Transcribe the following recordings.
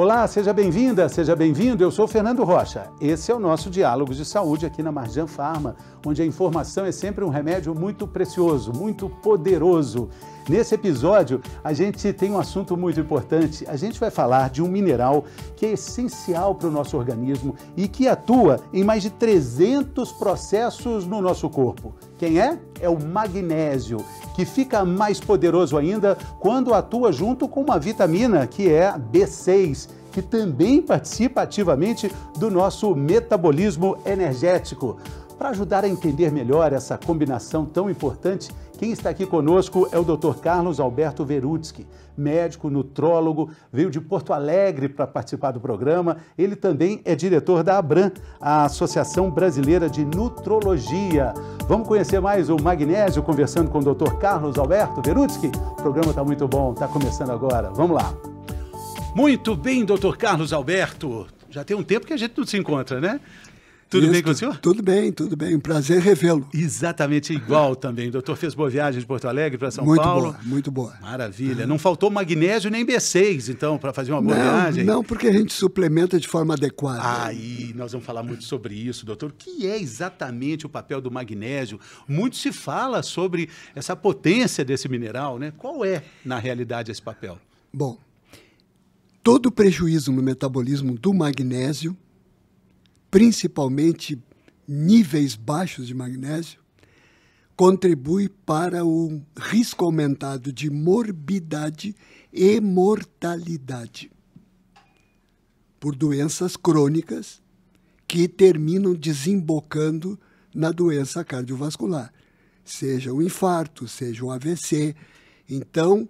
Olá, seja bem-vinda, seja bem-vindo. Eu sou o Fernando Rocha. Esse é o nosso Diálogos de Saúde aqui na Marjan Pharma, onde a informação é sempre um remédio muito precioso, muito poderoso. Nesse episódio, a gente tem um assunto muito importante. A gente vai falar de um mineral que é essencial para o nosso organismo e que atua em mais de 300 processos no nosso corpo. Quem é? É o magnésio, que fica mais poderoso ainda quando atua junto com uma vitamina, que é a B6, que também participa ativamente do nosso metabolismo energético. Para ajudar a entender melhor essa combinação tão importante, quem está aqui conosco é o Dr. Carlos Alberto Verutsky, médico, nutrólogo, veio de Porto Alegre para participar do programa. Ele também é diretor da ABRAM, a Associação Brasileira de Nutrologia. Vamos conhecer mais o magnésio conversando com o Dr. Carlos Alberto Verutsky? O programa está muito bom, está começando agora. Vamos lá. Muito bem, Dr. Carlos Alberto. Já tem um tempo que a gente não se encontra, né? Tudo bem com o senhor? Tudo bem, tudo bem. Um prazer revê-lo. Exatamente igual também. O doutor fez boa viagem de Porto Alegre para São Paulo. Muito boa, muito boa. Maravilha. Não faltou magnésio nem B6, então, para fazer uma boa viagem? Não, porque a gente suplementa de forma adequada. Aí, nós vamos falar muito sobre isso, doutor. O que é exatamente o papel do magnésio? Muito se fala sobre essa potência desse mineral, né? Qual é, na realidade, esse papel? Bom, todo prejuízo no metabolismo do magnésio, principalmente níveis baixos de magnésio, contribui para o risco aumentado de morbidade e mortalidade por doenças crônicas que terminam desembocando na doença cardiovascular, seja o infarto, seja o AVC. Então,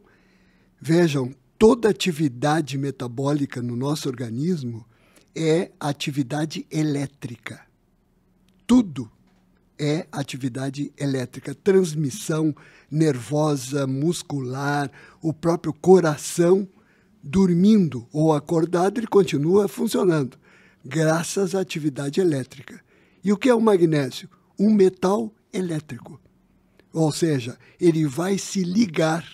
vejam, toda atividade metabólica no nosso organismo é atividade elétrica. Tudo é atividade elétrica. Transmissão nervosa, muscular, o próprio coração, dormindo ou acordado, ele continua funcionando, graças à atividade elétrica. E o que é o magnésio? Um metal elétrico. Ou seja, ele vai se ligar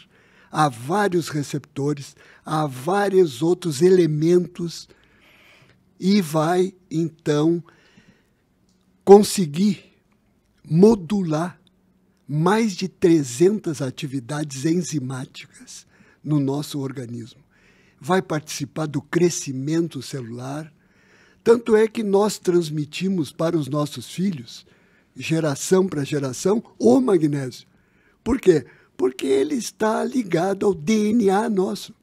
a vários receptores, a vários outros elementos e vai, então, conseguir modular mais de 300 atividades enzimáticas no nosso organismo. Vai participar do crescimento celular. Tanto é que nós transmitimos para os nossos filhos, geração para geração, o magnésio. Por quê? Porque ele está ligado ao DNA nosso.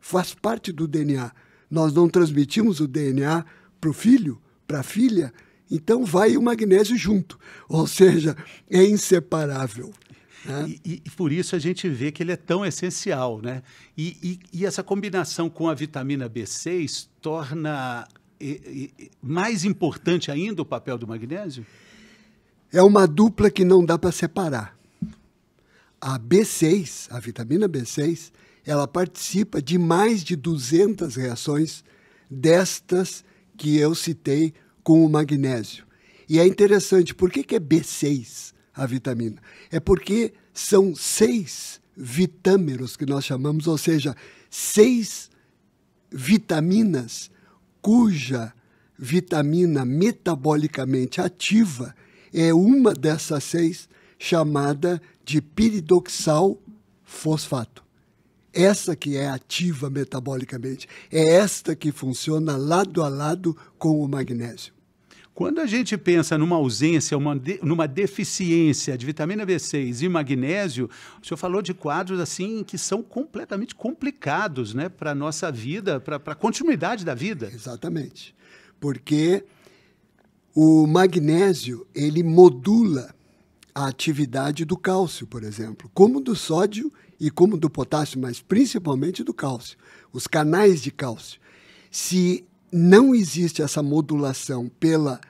Faz parte do DNA. Nós não transmitimos o DNA para o filho, para a filha, então vai o magnésio junto. Ou seja, é inseparável. Né? E por isso a gente vê que ele é tão essencial, né? E essa combinação com a vitamina B6 torna mais importante ainda o papel do magnésio? É uma dupla que não dá para separar. A B6, a vitamina B6, ela participa de mais de 200 reações destas que eu citei com o magnésio. E é interessante, por que é B6 a vitamina? É porque são 6 vitâmeros que nós chamamos, ou seja, 6 vitaminas cuja vitamina metabolicamente ativa é uma dessas 6 chamada de piridoxal fosfato. Essa que é ativa metabolicamente, é esta que funciona lado a lado com o magnésio. Quando a gente pensa numa ausência, numa deficiência de vitamina B6 e magnésio, o senhor falou de quadros assim que são completamente complicados, né, para a nossa vida, para a continuidade da vida. Exatamente, porque o magnésio, ele modula a atividade do cálcio, por exemplo, como do sódio e como do potássio, mas principalmente do cálcio, os canais de cálcio. Se não existe essa modulação pela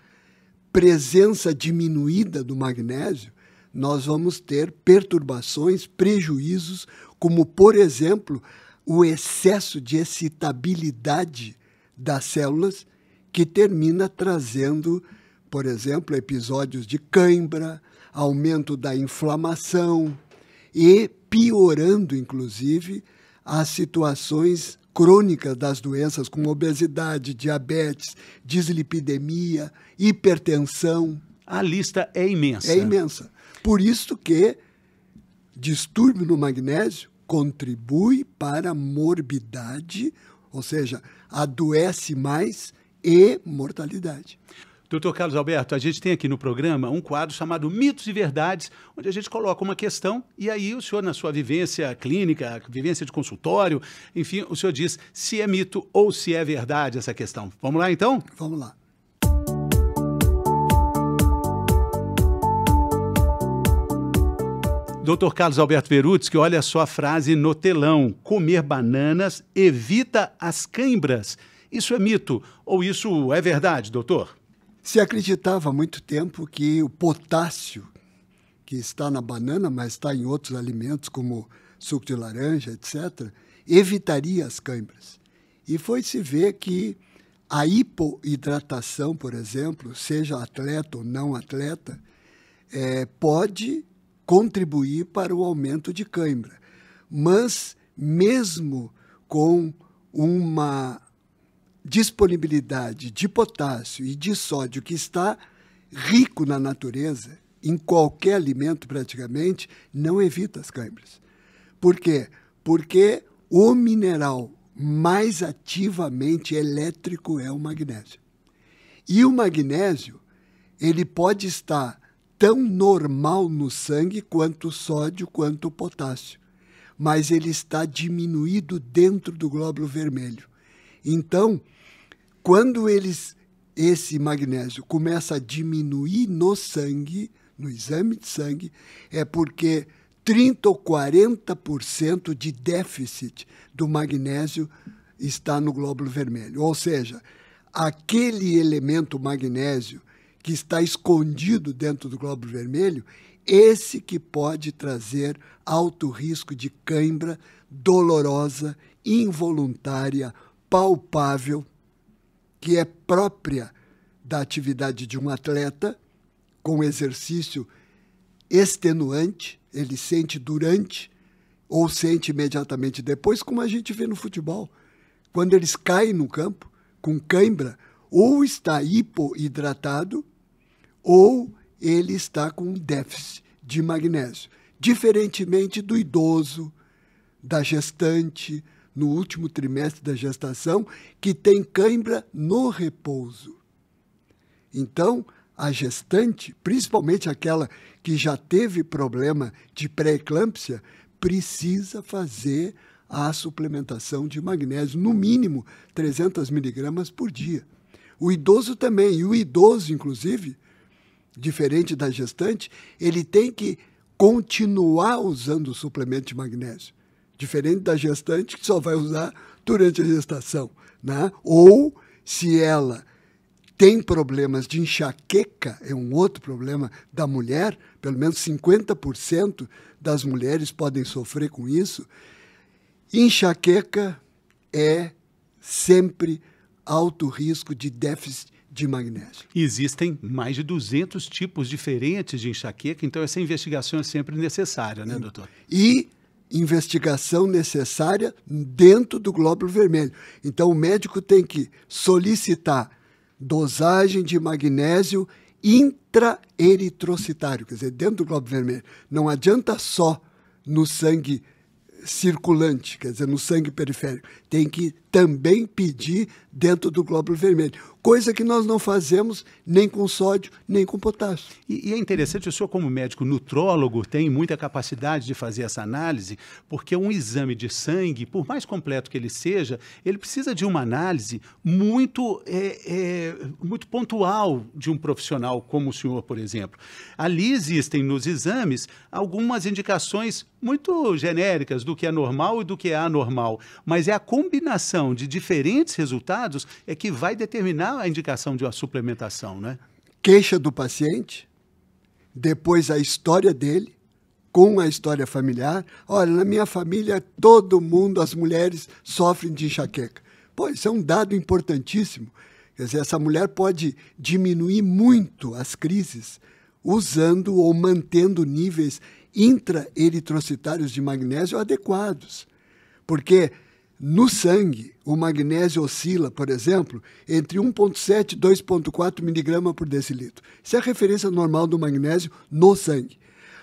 presença diminuída do magnésio, nós vamos ter perturbações, prejuízos, como, por exemplo, o excesso de excitabilidade das células, que termina trazendo, por exemplo, episódios de cãibra, aumento da inflamação e piorando, inclusive, as situações crônica das doenças como obesidade, diabetes, dislipidemia, hipertensão. A lista é imensa. É imensa. Por isso que distúrbio no magnésio contribui para a morbidade, ou seja, adoece mais e mortalidade. Doutor Carlos Alberto, a gente tem aqui no programa um quadro chamado Mitos e Verdades, onde a gente coloca uma questão e aí o senhor, na sua vivência clínica, vivência de consultório, enfim, o senhor diz se é mito ou se é verdade essa questão. Vamos lá, então? Vamos lá. Doutor Carlos Alberto Verutsky, olha só a frase no telão: comer bananas evita as cãibras. Isso é mito ou isso é verdade, doutor? Se acreditava há muito tempo que o potássio, que está na banana, mas está em outros alimentos, como suco de laranja, etc., evitaria as cãibras. E foi-se ver que a hipoidratação, por exemplo, seja atleta ou não atleta, pode contribuir para o aumento de cãibra. Mas, mesmo com uma disponibilidade de potássio e de sódio que está rico na natureza, em qualquer alimento praticamente, não evita as cãibras. Por quê? Porque o mineral mais ativamente elétrico é o magnésio. E o magnésio, ele pode estar tão normal no sangue quanto o sódio, quanto o potássio, mas ele está diminuído dentro do glóbulo vermelho. Então, quando esse magnésio começa a diminuir no sangue, no exame de sangue, é porque 30% ou 40% de déficit do magnésio está no glóbulo vermelho. Ou seja, aquele elemento magnésio que está escondido dentro do glóbulo vermelho, esse que pode trazer alto risco de cãibra dolorosa, involuntária, palpável, que é própria da atividade de um atleta, com exercício extenuante, ele sente durante ou sente imediatamente depois, como a gente vê no futebol. Quando eles caem no campo com cãibra, ou está hipoidratado, ou ele está com déficit de magnésio. Diferentemente do idoso, da gestante, no último trimestre da gestação, que tem cãibra no repouso. Então, a gestante, principalmente aquela que já teve problema de pré-eclâmpsia, precisa fazer a suplementação de magnésio, no mínimo 300 miligramas por dia. O idoso também, e o idoso, inclusive, diferente da gestante, ele tem que continuar usando o suplemento de magnésio. Diferente da gestante, que só vai usar durante a gestação, né? Ou, se ela tem problemas de enxaqueca, é um outro problema da mulher, pelo menos 50% das mulheres podem sofrer com isso. Enxaqueca é sempre alto risco de déficit de magnésio. Existem mais de 200 tipos diferentes de enxaqueca, então essa investigação é sempre necessária, né, doutor? E investigação necessária dentro do glóbulo vermelho. Então, o médico tem que solicitar dosagem de magnésio intraeritrocitário, quer dizer, dentro do glóbulo vermelho. Não adianta só no sangue circulante, quer dizer, no sangue periférico. Tem que também pedir dentro do glóbulo vermelho, coisa que nós não fazemos nem com sódio, nem com potássio. E é interessante, o senhor como médico nutrólogo tem muita capacidade de fazer essa análise, porque um exame de sangue, por mais completo que ele seja, ele precisa de uma análise muito pontual de um profissional como o senhor, por exemplo. Ali existem nos exames algumas indicações muito genéricas do que é normal e do que é anormal, mas é a combinação de diferentes resultados é que vai determinar a indicação de uma suplementação, né? Queixa do paciente, depois a história dele, com a história familiar. Olha, na minha família, todo mundo, as mulheres, sofrem de enxaqueca. Pô, isso é um dado importantíssimo. Quer dizer, essa mulher pode diminuir muito as crises usando ou mantendo níveis intraeritrocitários de magnésio adequados. Porque No sangue, o magnésio oscila, por exemplo, entre 1,7 e 2,4 miligramas por decilitro. Isso é a referência normal do magnésio no sangue.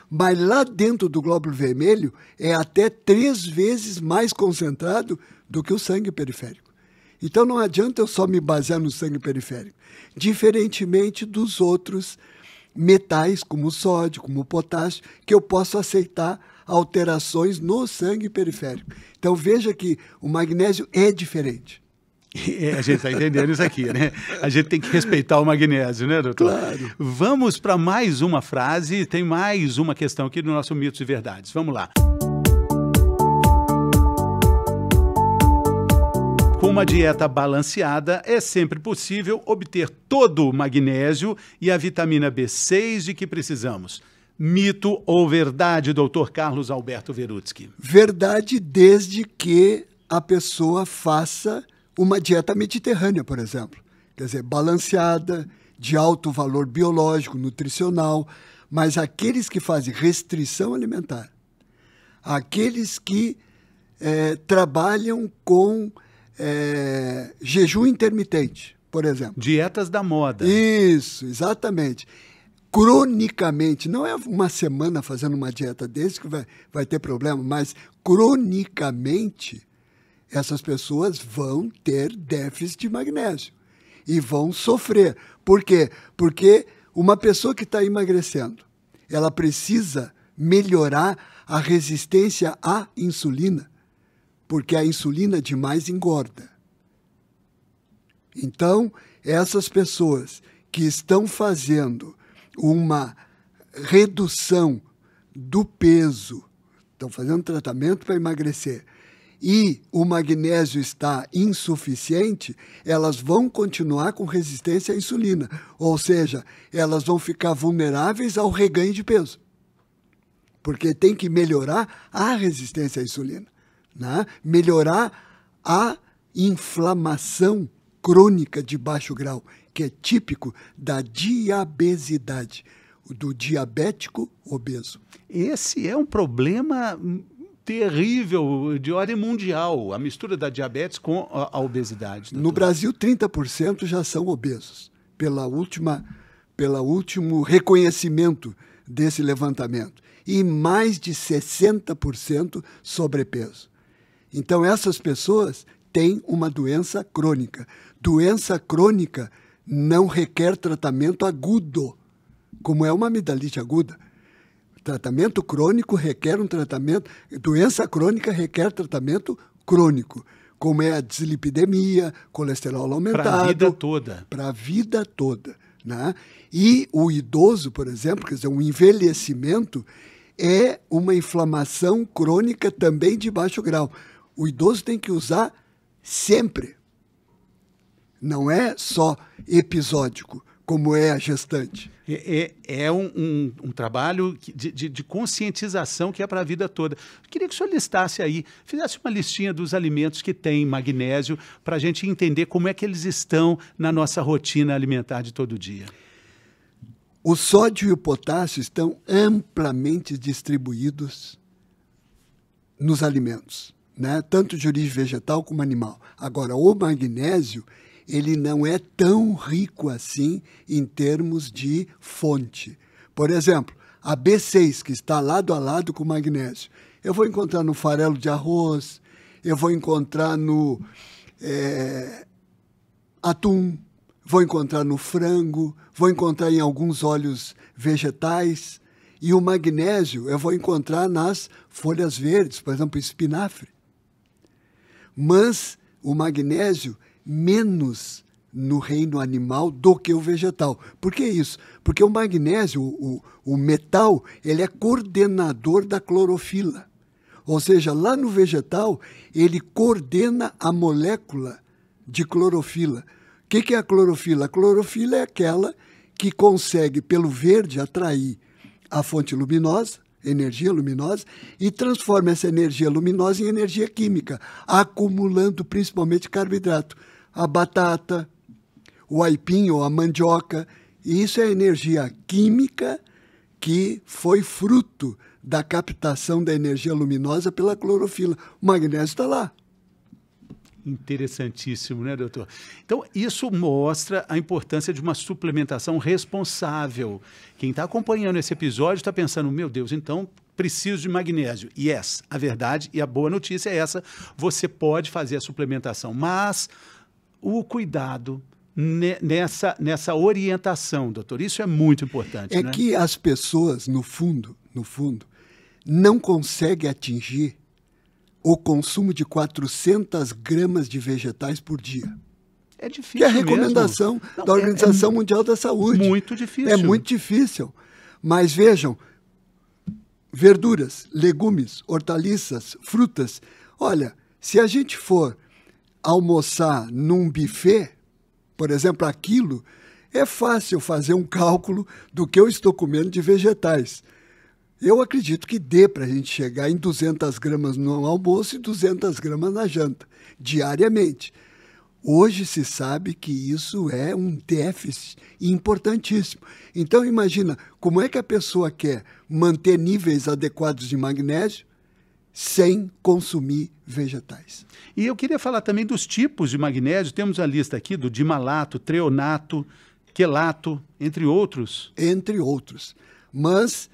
Mas lá dentro do glóbulo vermelho é até 3 vezes mais concentrado do que o sangue periférico. Então não adianta eu só me basear no sangue periférico. Diferentemente dos outros metais, como o sódio, como o potássio, que eu posso aceitar alterações no sangue periférico. Então veja que o magnésio é diferente. A gente está entendendo isso aqui, né? A gente tem que respeitar o magnésio, né, doutor? Claro. Vamos para mais uma frase, tem mais uma questão aqui do nosso Mitos e Verdades. Vamos lá. Com uma dieta balanceada, é sempre possível obter todo o magnésio e a vitamina B6 de que precisamos. Mito ou verdade, doutor Carlos Alberto Verutsky? Verdade, desde que a pessoa faça uma dieta mediterrânea, por exemplo. Quer dizer, balanceada, de alto valor biológico, nutricional, mas aqueles que fazem restrição alimentar, aqueles que trabalham com jejum intermitente, por exemplo. Dietas da moda. Isso, exatamente. Cronicamente, não é uma semana fazendo uma dieta desse que vai ter problema, mas cronicamente essas pessoas vão ter déficit de magnésio e vão sofrer. Por quê? Porque uma pessoa que está emagrecendo, ela precisa melhorar a resistência à insulina, porque a insulina demais engorda. Então, essas pessoas que estão fazendo uma redução do peso, estão fazendo tratamento para emagrecer, e o magnésio está insuficiente, elas vão continuar com resistência à insulina, ou seja, elas vão ficar vulneráveis ao reganho de peso, porque tem que melhorar a resistência à insulina, né? Melhorar a inflamação crônica de baixo grau, que é típico da diabesidade, do diabético obeso. Esse é um problema terrível de ordem mundial, a mistura da diabetes com a obesidade. No Brasil, 30% já são obesos, pelo último reconhecimento desse levantamento, e mais de 60% sobrepeso. Então, essas pessoas têm uma doença crônica. Doença crônica não requer tratamento agudo, como é uma amidalite aguda. Tratamento crônico requer um tratamento... Doença crônica requer tratamento crônico, como é a dislipidemia, colesterol aumentado. Para a vida toda. Para a vida toda, né? E o idoso, por exemplo, quer dizer, um envelhecimento é uma inflamação crônica também de baixo grau. O idoso tem que usar sempre. Não é só episódico, como é a gestante. É um trabalho de conscientização que é para a vida toda. Queria que o senhor listasse aí, fizesse uma listinha dos alimentos que têm magnésio para a gente entender como é que eles estão na nossa rotina alimentar de todo dia. O sódio e o potássio estão amplamente distribuídos nos alimentos, né? Tanto de origem vegetal como animal. Agora, o magnésio, ele não é tão rico assim em termos de fonte. Por exemplo, a B6, que está lado a lado com o magnésio, eu vou encontrar no farelo de arroz, eu vou encontrar no atum, vou encontrar no frango, vou encontrar em alguns óleos vegetais. E o magnésio eu vou encontrar nas folhas verdes, por exemplo, espinafre. Mas o magnésio menos no reino animal do que o vegetal. Por que isso? Porque o magnésio, o metal, ele é coordenador da clorofila. Ou seja, lá no vegetal, ele coordena a molécula de clorofila. O que é a clorofila? A clorofila é aquela que consegue, pelo verde, atrair a fonte luminosa, energia luminosa, e transforma essa energia luminosa em energia química, acumulando principalmente carboidrato. A batata, o aipim ou a mandioca, e isso é energia química que foi fruto da captação da energia luminosa pela clorofila. O magnésio está lá. Interessantíssimo, né, doutor? Então, isso mostra a importância de uma suplementação responsável. Quem está acompanhando esse episódio está pensando, meu Deus, então preciso de magnésio. Yes, a verdade e a boa notícia é essa, você pode fazer a suplementação, mas o cuidado nessa orientação, doutor, isso é muito importante. É, né? Que as pessoas, no fundo, não conseguem atingir o consumo de 400 gramas de vegetais por dia. É difícil Que é a recomendação da Organização Mundial da Saúde. Muito difícil. É muito difícil. Mas vejam, verduras, legumes, hortaliças, frutas. Olha, se a gente for almoçar num buffet, por exemplo, a quilo, é fácil fazer um cálculo do que eu estou comendo de vegetais. Eu acredito que dê para a gente chegar em 200 gramas no almoço e 200 gramas na janta, diariamente. Hoje se sabe que isso é um déficit importantíssimo. Então, imagina, como é que a pessoa quer manter níveis adequados de magnésio sem consumir vegetais? E eu queria falar também dos tipos de magnésio. Temos a lista aqui do dimalato, treonato, quelato, entre outros. Entre outros. Mas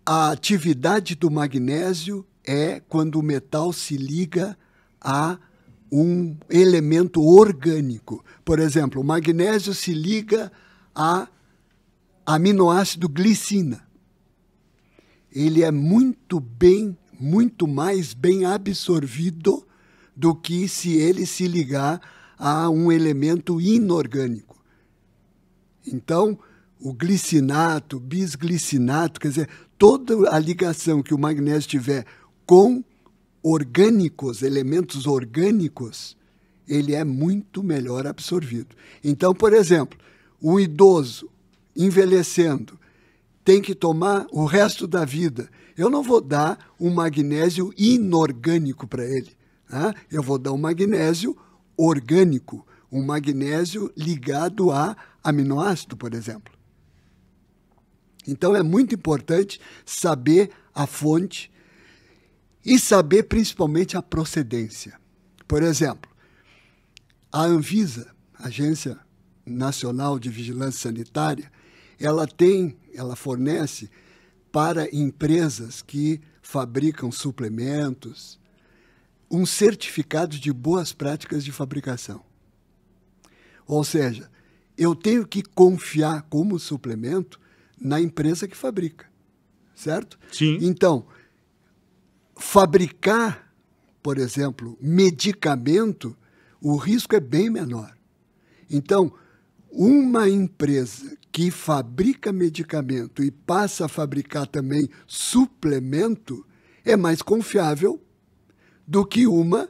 a atividade do magnésio é quando o metal se liga a um elemento orgânico. Por exemplo, o magnésio se liga a aminoácido glicina. Ele é muito mais bem absorvido do que se ele se ligar a um elemento inorgânico. Então, o glicinato, bisglicinato, quer dizer, toda a ligação que o magnésio tiver com orgânicos, elementos orgânicos, ele é muito melhor absorvido. Então, por exemplo, um idoso envelhecendo tem que tomar o resto da vida. Eu não vou dar um magnésio inorgânico para ele. Né? Eu vou dar um magnésio orgânico, um magnésio ligado a aminoácido, por exemplo. Então, é muito importante saber a fonte e saber principalmente a procedência. Por exemplo, a Anvisa, Agência Nacional de Vigilância Sanitária, ela fornece para empresas que fabricam suplementos um certificado de boas práticas de fabricação. Ou seja, eu tenho que confiar como suplemento na empresa que fabrica, certo? Sim. Então, fabricar, por exemplo, medicamento, o risco é bem menor. Então, uma empresa que fabrica medicamento e passa a fabricar também suplemento é mais confiável do que uma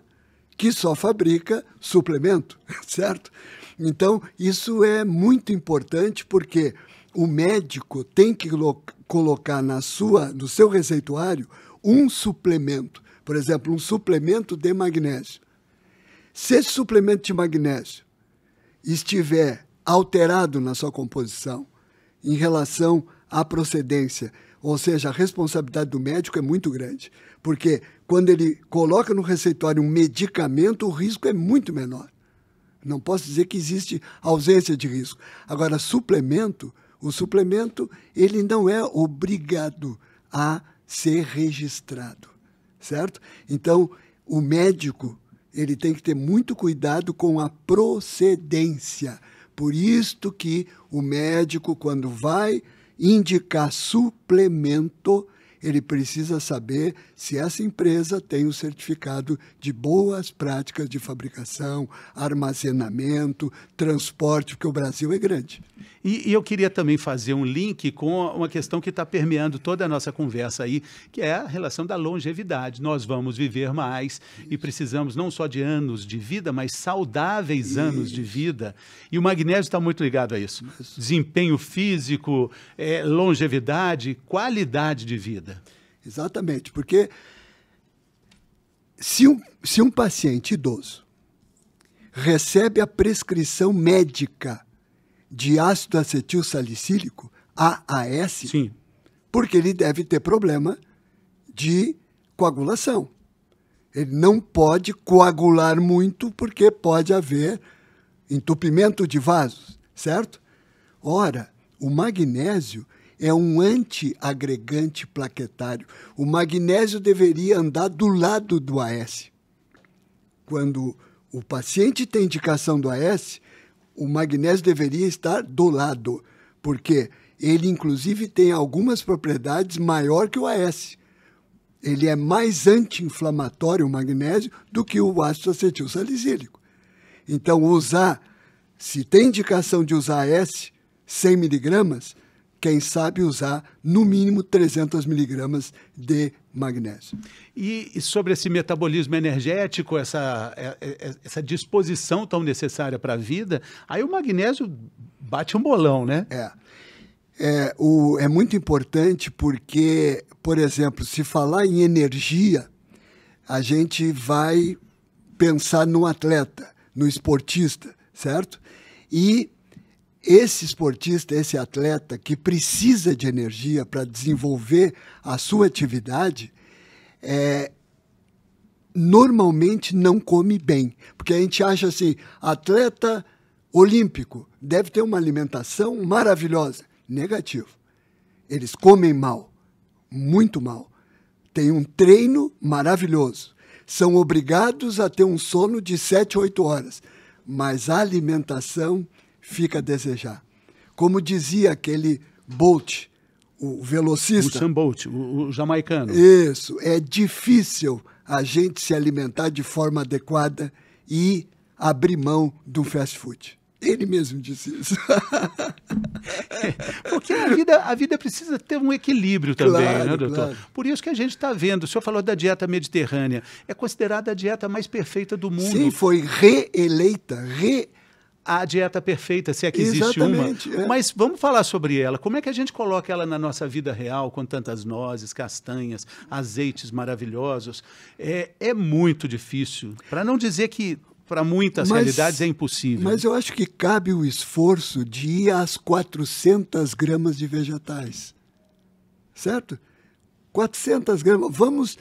que só fabrica suplemento, certo? Então, isso é muito importante porque o médico tem que colocar no seu receituário um suplemento, por exemplo, um suplemento de magnésio. Se esse suplemento de magnésio estiver alterado na sua composição em relação à procedência, ou seja, a responsabilidade do médico é muito grande, porque quando ele coloca no receituário um medicamento, o risco é muito menor. Não posso dizer que existe ausência de risco. Agora, o suplemento, ele não é obrigado a ser registrado, certo? Então, o médico, ele tem que ter muito cuidado com a procedência. Por isto que o médico, quando vai indicar suplemento, ele precisa saber se essa empresa tem o certificado de boas práticas de fabricação, armazenamento, transporte, porque o Brasil é grande. E eu queria também fazer um link com uma questão que está permeando toda a nossa conversa aí, que é a relação da longevidade. Nós vamos viver mais e precisamos não só de anos de vida, mas saudáveis anos de vida. E o magnésio está muito ligado a isso. Desempenho físico, longevidade, qualidade de vida. Exatamente, porque se um paciente idoso recebe a prescrição médica de ácido acetil salicílico, AAS, sim, porque ele deve ter problema de coagulação. Ele não pode coagular muito, porque pode haver entupimento de vasos, certo? Ora, o magnésio é um antiagregante plaquetário. O magnésio deveria andar do lado do AS. Quando o paciente tem indicação do AS, o magnésio deveria estar do lado, porque ele, inclusive, tem algumas propriedades maior que o AS. Ele é mais anti-inflamatório, o magnésio, do que o ácido acetil salicílico. Então, se tem indicação de usar AS, 100 miligramas, quem sabe usar, no mínimo, 300 miligramas de magnésio. E sobre esse metabolismo energético, essa disposição tão necessária para a vida, aí o magnésio bate um bolão, né? É muito importante porque, por exemplo, se falar em energia, a gente vai pensar no atleta, no esportista, certo? E esse esportista, esse atleta que precisa de energia para desenvolver a sua atividade, normalmente não come bem. Porque a gente acha assim, atleta olímpico deve ter uma alimentação maravilhosa. Negativo. Eles comem mal, muito mal. Tem um treino maravilhoso. São obrigados a ter um sono de 7, 8 horas. Mas a alimentação fica a desejar. Como dizia aquele Bolt, o velocista. Usain Bolt, o jamaicano. Isso. É difícil a gente se alimentar de forma adequada e abrir mão do fast food. Ele mesmo disse isso. Porque a vida precisa ter um equilíbrio também, claro, né, doutor? Claro. Por isso que a gente está vendo. O senhor falou da dieta mediterrânea. É considerada a dieta mais perfeita do mundo. Sim, foi reeleita, a dieta perfeita, se é que existe exatamente, uma. Mas vamos falar sobre ela. Como é que a gente coloca ela na nossa vida real, com tantas nozes, castanhas, azeites maravilhosos? É muito difícil. Para não dizer que para muitas realidades é impossível. Mas eu acho que cabe o esforço de ir às 400 gramas de vegetais. Certo? 400 gramas. Vamos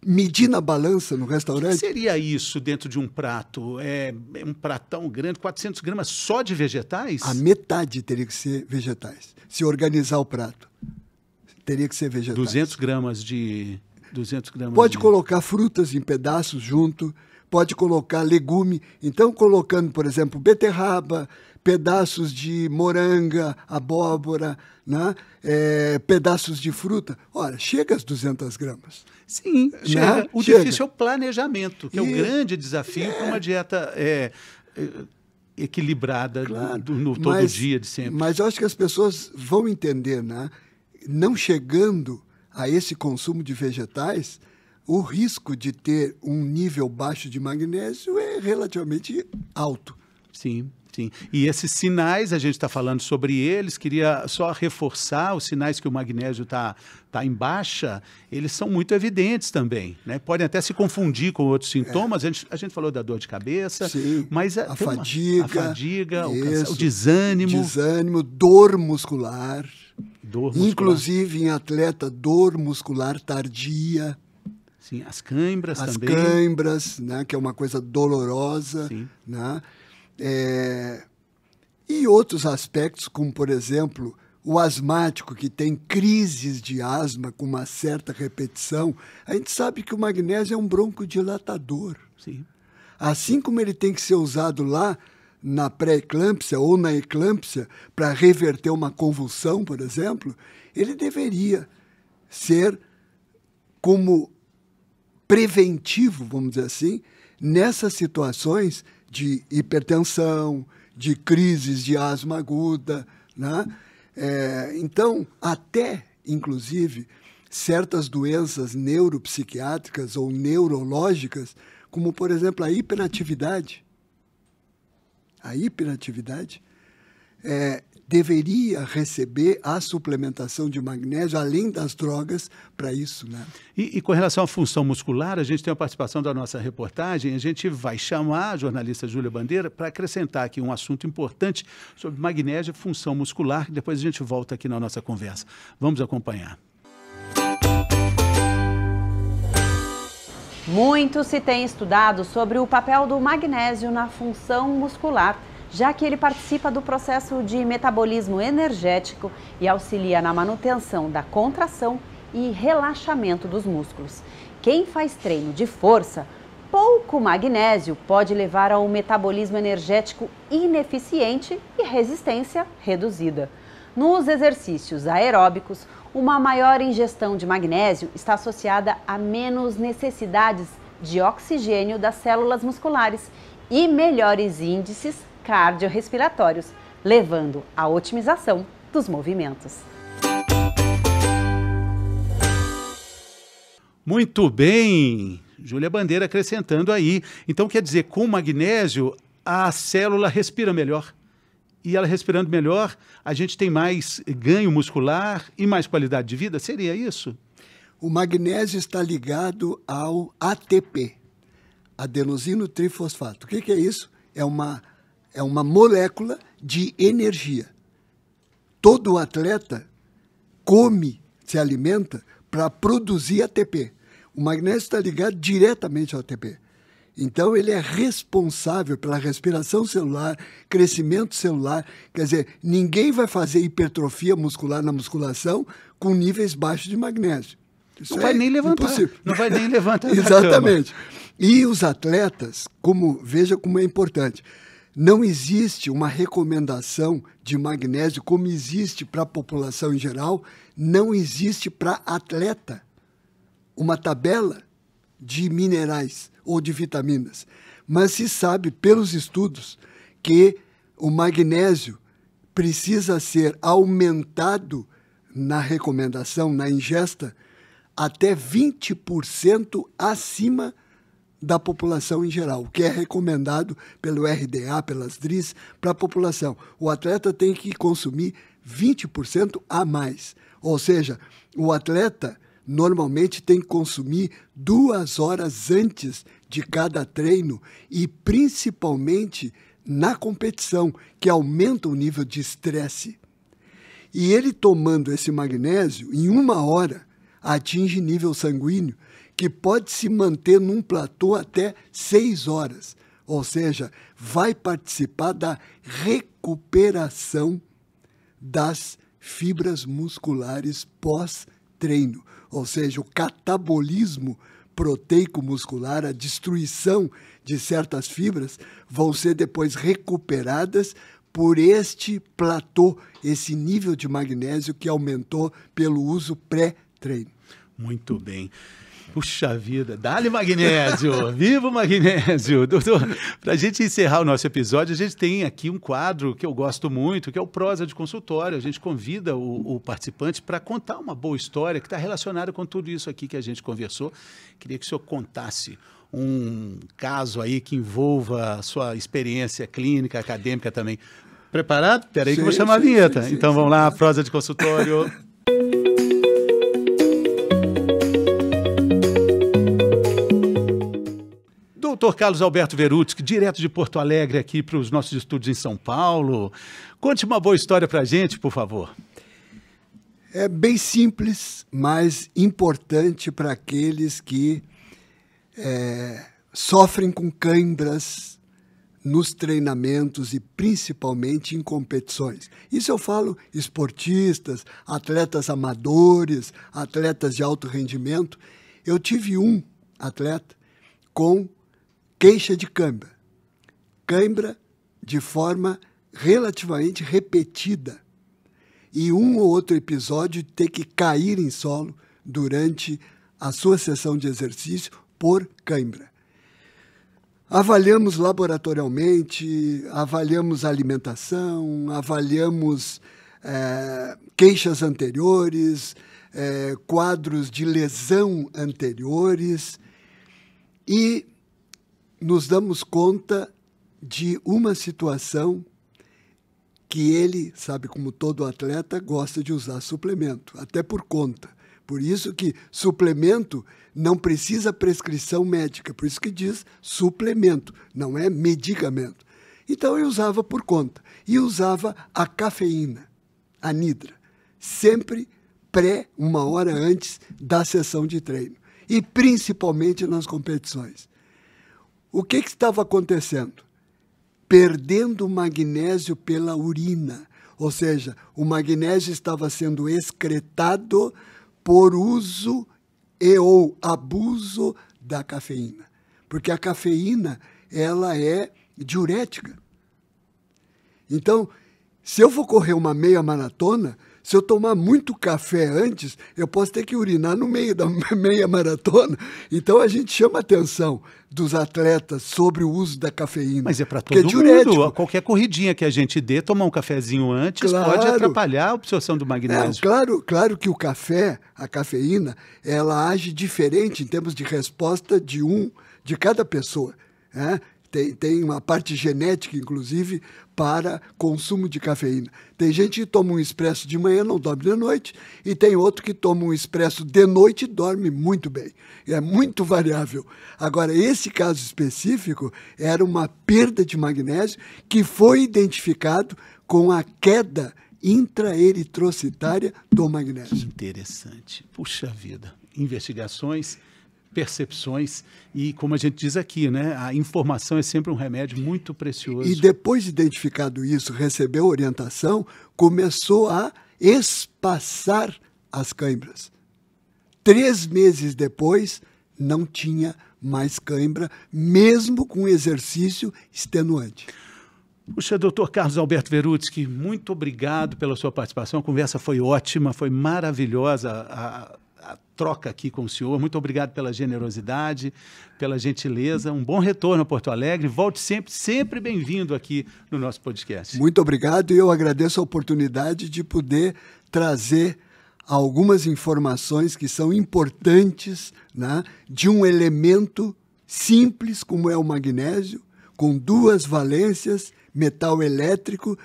medir na balança no restaurante? O que seria isso dentro de um prato? É um pratão grande, 400 gramas só de vegetais? A metade teria que ser vegetais. Se organizar o prato, teria que ser vegetais. 200 gramas de... 200 gramas Pode colocar frutas em pedaços junto, pode colocar legume. Então, colocando, por exemplo, beterraba, pedaços de moranga, abóbora, né? Pedaços de fruta. Olha, chega às 200 gramas. Sim, chega. O difícil é o planejamento, que é o grande desafio para uma dieta equilibrada, claro, no todo dia de sempre. Mas eu acho que as pessoas vão entender, né? Não chegando a esse consumo de vegetais, o risco de ter um nível baixo de magnésio é relativamente alto. Sim, sim. E esses sinais, a gente está falando sobre eles, queria só reforçar os sinais que o magnésio está em baixa, eles são muito evidentes também, né? Podem até se confundir com outros sintomas, a gente falou da dor de cabeça, sim, mas a fadiga, o desânimo. Dor muscular. Dor muscular. Inclusive em atleta, dor muscular tardia. Sim, as câimbras também. As câimbras, né, que é uma coisa dolorosa. Sim. Né? E outros aspectos, como, por exemplo, o asmático, que tem crises de asma com uma certa repetição. A gente sabe que o magnésio é um broncodilatador. Sim. Assim como ele tem que ser usado lá na pré-eclâmpsia ou na eclâmpsia para reverter uma convulsão, por exemplo, ele deveria ser como preventivo, vamos dizer assim, nessas situações de hipertensão, de crises de asma aguda, né? Então, até, inclusive, certas doenças neuropsiquiátricas ou neurológicas, como, por exemplo, a hiperatividade. A hiperatividade deveria receber a suplementação de magnésio, além das drogas, para isso, né? E com relação à função muscular, a gente tem a participação da nossa reportagem, a gente vai chamar a jornalista Júlia Bandeira para acrescentar aqui um assunto importante sobre magnésio e função muscular, depois a gente volta aqui na nossa conversa. Vamos acompanhar. Muito se tem estudado sobre o papel do magnésio na função muscular, já que ele participa do processo de metabolismo energético e auxilia na manutenção da contração e relaxamento dos músculos. Quem faz treino de força, pouco magnésio pode levar a um metabolismo energético ineficiente e resistência reduzida. Nos exercícios aeróbicos, uma maior ingestão de magnésio está associada a menos necessidades de oxigênio das células musculares e melhores índices cardiorrespiratórios, levando à otimização dos movimentos. Muito bem, Júlia Bandeira acrescentando aí. Então quer dizer, com magnésio a célula respira melhor. E ela respirando melhor, a gente tem mais ganho muscular e mais qualidade de vida? Seria isso? O magnésio está ligado ao ATP, adenosino trifosfato. O que é isso? É uma molécula de energia. Todo atleta come, se alimenta para produzir ATP. O magnésio está ligado diretamente ao ATP. Então, ele é responsável pela respiração celular, crescimento celular. Quer dizer, ninguém vai fazer hipertrofia muscular na musculação com níveis baixos de magnésio. Isso não vai nem levantar. Impossível. Não vai nem levantar. Exatamente. E os atletas, veja como é importante, não existe uma recomendação de magnésio como existe para a população em geral, não existe para atleta uma tabela de minerais ou de vitaminas. Mas se sabe pelos estudos que o magnésio precisa ser aumentado na recomendação, na ingesta, até 20% acima da população em geral, o que é recomendado pelo RDA, pelas DRIs, para a população. O atleta tem que consumir 20% a mais. Ou seja, o atleta normalmente tem que consumir 2 horas antes de cada treino e principalmente na competição, que aumenta o nível de estresse. E ele tomando esse magnésio, em 1 hora, atinge nível sanguíneo que pode se manter num platô até 6 horas. Ou seja, vai participar da recuperação das fibras musculares pós-treino. Ou seja, o catabolismo proteico muscular, a destruição de certas fibras, vão ser depois recuperadas por este platô, esse nível de magnésio que aumentou pelo uso pré-treino. Muito bem. Puxa vida, dá-lhe magnésio, viva o magnésio. Doutor, para a gente encerrar o nosso episódio, a gente tem aqui um quadro que eu gosto muito, que é o Prosa de Consultório. A gente convida o participante para contar uma boa história que está relacionada com tudo isso aqui que a gente conversou. Queria que o senhor contasse um caso aí que envolva a sua experiência clínica, acadêmica também. Preparado? Espera aí que eu vou chamar a vinheta. Então vamos lá, Prosa de Consultório. Doutor Carlos Alberto Verutsky, direto de Porto Alegre aqui para os nossos estúdios em São Paulo. Conte uma boa história para a gente, por favor. É bem simples, mas importante para aqueles que sofrem com câimbras nos treinamentos e principalmente em competições. Isso eu falo esportistas, atletas amadores, atletas de alto rendimento. Eu tive um atleta com queixa de cãibra. Cãibra de forma relativamente repetida. E um ou outro episódio ter que cair em solo durante a sua sessão de exercício por cãibra. Avaliamos laboratorialmente, avaliamos alimentação, avaliamos queixas anteriores, quadros de lesão anteriores e nos damos conta de uma situação que ele, sabe, como todo atleta, gosta de usar suplemento, até por conta. Por isso que suplemento não precisa prescrição médica, por isso que diz suplemento, não é medicamento. Então eu usava por conta e usava a cafeína, a nidra, sempre 1 hora antes da sessão de treino. e principalmente nas competições. O que estava acontecendo? Perdendo o magnésio pela urina, ou seja, o magnésio estava sendo excretado por uso e ou abuso da cafeína. Porque a cafeína, ela é diurética. Então, se eu for correr uma meia maratona, se eu tomar muito café antes, eu posso ter que urinar no meio da meia maratona. Então, a gente chama a atenção dos atletas sobre o uso da cafeína. Mas é para todo mundo. Qualquer corridinha que a gente dê, tomar um cafezinho antes, pode atrapalhar a absorção do magnésio. Claro que o café, a cafeína, ela age diferente em termos de resposta de cada pessoa, né? Tem uma parte genética, inclusive, para consumo de cafeína. Tem gente que toma um expresso de manhã, não dorme de noite, e tem outro que toma um expresso de noite e dorme muito bem. É muito variável. Agora, esse caso específico era uma perda de magnésio que foi identificado com a queda intraeritrocitária do magnésio. Que interessante. Puxa vida. Investigações, percepções e, como a gente diz aqui, né, a informação é sempre um remédio muito precioso. E depois de identificado isso, recebeu orientação, começou a espaçar as cãibras. 3 meses depois, não tinha mais cãibra, mesmo com exercício extenuante. Puxa, doutor Carlos Alberto Verutsky, muito obrigado pela sua participação. A conversa foi ótima, foi maravilhosa a troca aqui com o senhor. Muito obrigado pela generosidade, pela gentileza. Um bom retorno a Porto Alegre. Volte sempre bem-vindo aqui no nosso podcast. Muito obrigado e eu agradeço a oportunidade de poder trazer algumas informações que são importantes, né, de um elemento simples como é o magnésio, com 2 valências, metal elétrico,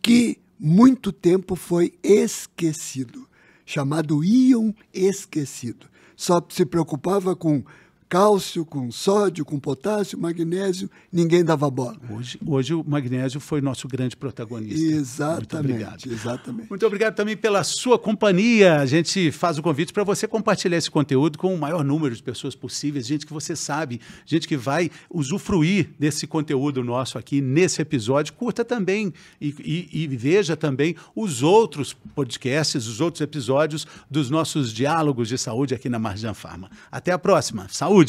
que muito tempo foi esquecido, chamado íon esquecido. Só se preocupava com cálcio, com sódio, com potássio, magnésio, ninguém dava bola. Hoje o magnésio foi nosso grande protagonista. Exatamente, exatamente. Muito obrigado também pela sua companhia. A gente faz o convite para você compartilhar esse conteúdo com o maior número de pessoas possíveis, gente que você sabe, gente que vai usufruir desse conteúdo nosso aqui nesse episódio. Curta também e veja também os outros podcasts, os outros episódios dos nossos diálogos de saúde aqui na Marjan Pharma. Até a próxima. Saúde!